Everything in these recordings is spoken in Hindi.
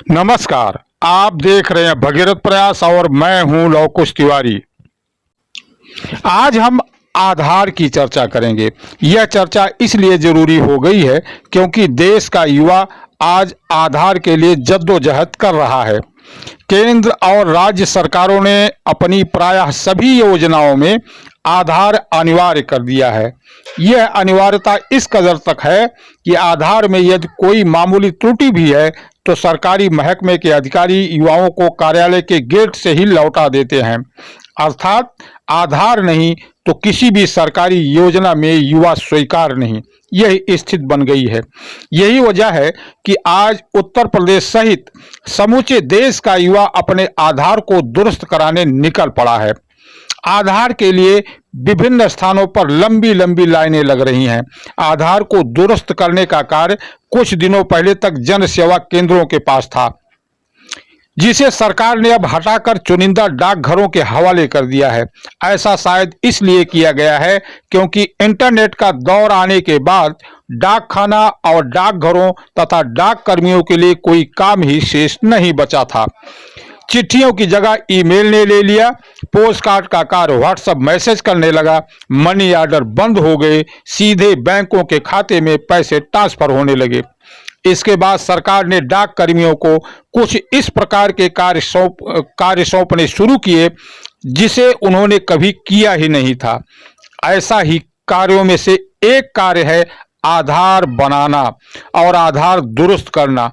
नमस्कार। आप देख रहे हैं भगीरथ प्रयास और मैं हूं लवकुश तिवारी। आज हम आधार की चर्चा करेंगे। यह चर्चा इसलिए जरूरी हो गई है क्योंकि देश का युवा आज आधार के लिए जद्दोजहद कर रहा है। केंद्र और राज्य सरकारों ने अपनी प्रायः सभी योजनाओं में आधार अनिवार्य कर दिया है। यह अनिवार्यता इस कदर तक है कि आधार में यदि कोई मामूली त्रुटि भी है तो सरकारी महकमे के अधिकारी युवाओं को कार्यालय के गेट से ही लौटा देते हैं। अर्थात आधार नहीं तो किसी भी सरकारी योजना में युवा स्वीकार नहीं, यह स्थिति बन गई है। यही वजह है कि आज उत्तर प्रदेश सहित समूचे देश का युवा अपने आधार को दुरुस्त कराने निकल पड़ा है। आधार के लिए विभिन्न स्थानों पर लंबी लंबी लाइनें लग रही हैं। आधार को दुरुस्त करने का कार्य कुछ दिनों पहले तक जन सेवा केंद्रों के पास था, जिसे सरकार ने अब हटाकर चुनिंदा डाकघरों के हवाले कर दिया है। ऐसा शायद इसलिए किया गया है क्योंकि इंटरनेट का दौर आने के बाद डाकखाना और डाकघरों तथा डाक कर्मियों के लिए कोई काम ही शेष नहीं बचा था। चिट्ठियों की जगह ईमेल ने ले लिया, पोस्ट कार्ड का कार्य व्हाट्सएप मैसेज करने लगा, मनी ऑर्डर बंद हो गए, सीधे बैंकों के खाते में पैसे ट्रांसफर होने लगे। इसके बाद सरकार ने डाक कर्मियों को कुछ इस प्रकार के कार्य सौंपने शुरू किए जिसे उन्होंने कभी किया ही नहीं था। ऐसा ही कार्यों में से एक कार्य है आधार बनाना और आधार दुरुस्त करना,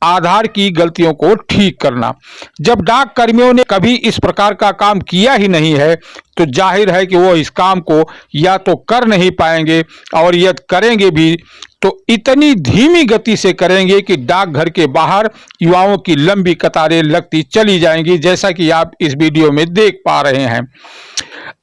आधार की गलतियों को ठीक करना। जब डाक कर्मियों ने कभी इस प्रकार का काम किया ही नहीं है तो जाहिर है कि वो इस काम को या तो कर नहीं पाएंगे और यदि करेंगे भी तो इतनी धीमी गति से करेंगे कि डाकघर के बाहर युवाओं की लंबी कतारें लगती चली जाएंगी, जैसा कि आप इस वीडियो में देख पा रहे हैं।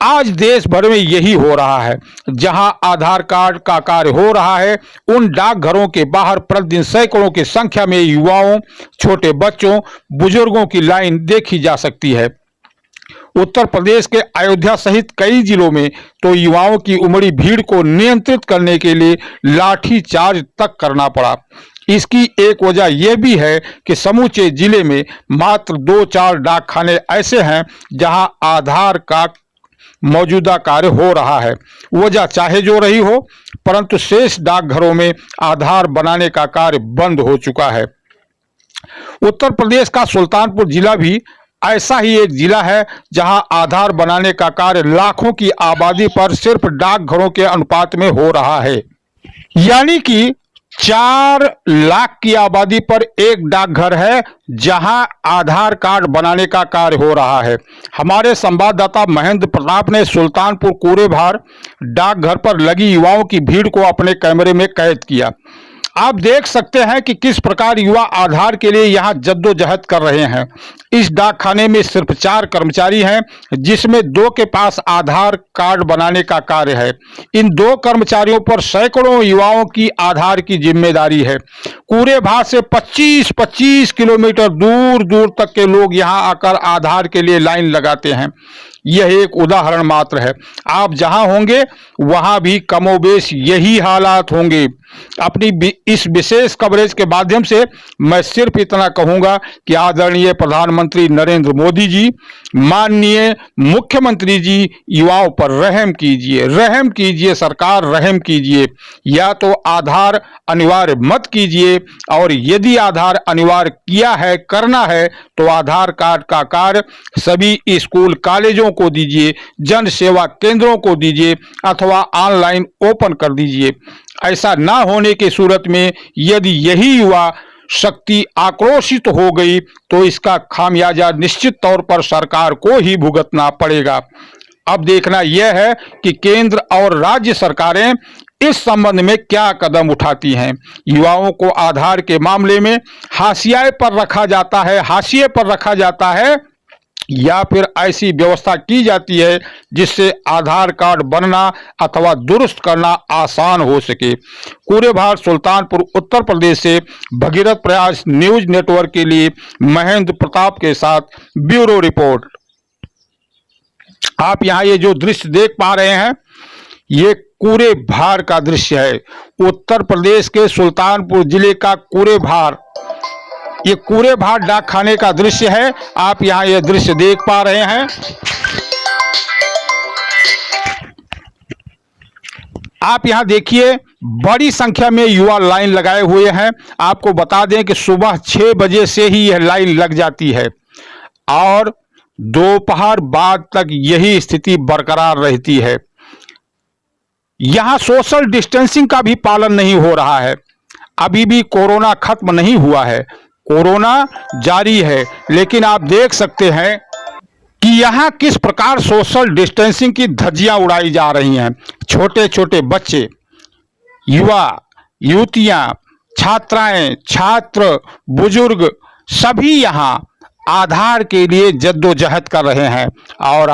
आज देश भर में यही हो रहा है। जहां आधार कार्ड का कार्य हो रहा है उन डाकघरों के बाहर प्रतिदिन सैकड़ों की संख्या में युवाओं, छोटे बच्चों, बुजुर्गों की लाइन देखी जा सकती है। उत्तर प्रदेश के अयोध्या सहित कई जिलों में तो युवाओं की उमड़ी भीड़ को नियंत्रित करने के लिए लाठी चार्ज तक करना पड़ा। इसकी एक वजह यह भी है कि समूचे जिले में मात्र 2-4 डाकखाने ऐसे हैं जहां आधार का मौजूदा कार्य हो रहा है। वजह चाहे जो रही हो, परंतु शेष डाकघरों में आधार बनाने का कार्य बंद हो चुका है। उत्तर प्रदेश का सुल्तानपुर जिला भी ऐसा ही एक जिला है जहां आधार बनाने का कार्य लाखों की आबादी पर सिर्फ डाकघरों के अनुपात में हो रहा है। यानी कि 4 लाख की आबादी पर एक डाकघर है जहां आधार कार्ड बनाने का कार्य हो रहा है। हमारे संवाददाता महेंद्र प्रताप ने सुल्तानपुर कूरेभार डाकघर पर लगी युवाओं की भीड़ को अपने कैमरे में कैद किया। आप देख सकते हैं कि किस प्रकार युवा आधार के लिए यहां जद्दोजहद कर रहे हैं। इस डाकखाने में सिर्फ 4 कर्मचारी हैं, जिसमें 2 के पास आधार कार्ड बनाने का कार्य है। इन 2 कर्मचारियों पर सैकड़ों युवाओं की आधार की जिम्मेदारी है। कूरेभार से 25-25 किलोमीटर दूर दूर तक के लोग यहां आकर आधार के लिए लाइन लगाते हैं। यह एक उदाहरण मात्र है। आप जहां होंगे वहां भी कमोबेश यही हालात होंगे। अपनी इस विशेष कवरेज के माध्यम से मैं सिर्फ इतना कहूंगा कि आदरणीय प्रधानमंत्री नरेंद्र मोदी जी, माननीय मुख्यमंत्री जी, युवाओं पर रहम कीजिए, सरकार रहम कीजिए। या तो आधार अनिवार्य मत कीजिए और यदि आधार अनिवार्य किया है, करना है तो आधार कार्ड का कार्य सभी स्कूल कॉलेजों को दीजिए, जन सेवा केंद्रों को दीजिए अथवा ऑनलाइन ओपन कर दीजिए। ऐसा ना होने की सूरत में यदि यही युवा शक्ति आक्रोशित हो गई तो इसका खामियाजा निश्चित तौर पर सरकार को ही भुगतना पड़ेगा। अब देखना यह है कि केंद्र और राज्य सरकारें इस संबंध में क्या कदम उठाती हैं। युवाओं को आधार के मामले में हाशिए पर रखा जाता है या फिर ऐसी व्यवस्था की जाती है जिससे आधार कार्ड बनना अथवा दुरुस्त करना आसान हो सके। कूरेभार सुल्तानपुर उत्तर प्रदेश से भगीरथ प्रयास न्यूज नेटवर्क के लिए महेंद्र प्रताप के साथ ब्यूरो रिपोर्ट। आप यहाँ ये जो दृश्य देख पा रहे हैं ये कूरेभार का दृश्य है। उत्तर प्रदेश के सुल्तानपुर जिले का कूरेभार ये कूरे भाट डाक खाने का दृश्य है। आप यहाँ ये दृश्य देख पा रहे हैं। आप यहाँ देखिए, बड़ी संख्या में युवा लाइन लगाए हुए हैं। आपको बता दें कि सुबह 6 बजे से ही यह लाइन लग जाती है और दोपहर बाद तक यही स्थिति बरकरार रहती है। यहाँ सोशल डिस्टेंसिंग का भी पालन नहीं हो रहा है। अभी भी कोरोना खत्म नहीं हुआ है, कोरोना जारी है। लेकिन आप देख सकते हैं कि यहाँ किस प्रकार सोशल डिस्टेंसिंग की धज्जियां उड़ाई जा रही हैं। छोटे छोटे बच्चे, युवा, युवतियां, छात्राएं, छात्र, बुजुर्ग सभी यहाँ आधार के लिए जद्दोजहद कर रहे हैं। और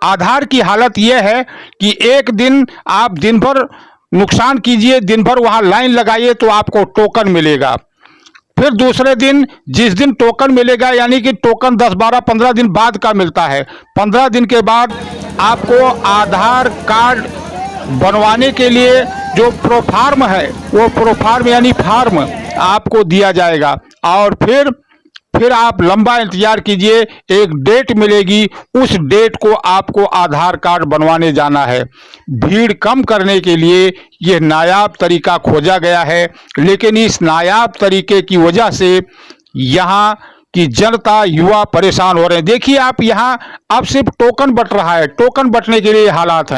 आधार की हालत यह है कि एक दिन आप दिन भर नुकसान कीजिए, दिन भर वहां लाइन लगाइए तो आपको टोकन मिलेगा। फिर दूसरे दिन, जिस दिन टोकन मिलेगा, यानी कि टोकन 10, 12, 15 दिन बाद का मिलता है। 15 दिन के बाद आपको आधार कार्ड बनवाने के लिए जो प्रोफार्म है, वो प्रोफार्म यानी फार्म आपको दिया जाएगा। और फिर आप लंबा इंतजार कीजिए, एक डेट मिलेगी, उस डेट को आपको आधार कार्ड बनवाने जाना है। भीड़ कम करने के लिए यह नायाब तरीका खोजा गया है, लेकिन इस नायाब तरीके की वजह से यहाँ की जनता, युवा परेशान हो रहे हैं। देखिए आप यहाँ अब सिर्फ टोकन बट रहा है, टोकन बटने के लिए हालात हैं।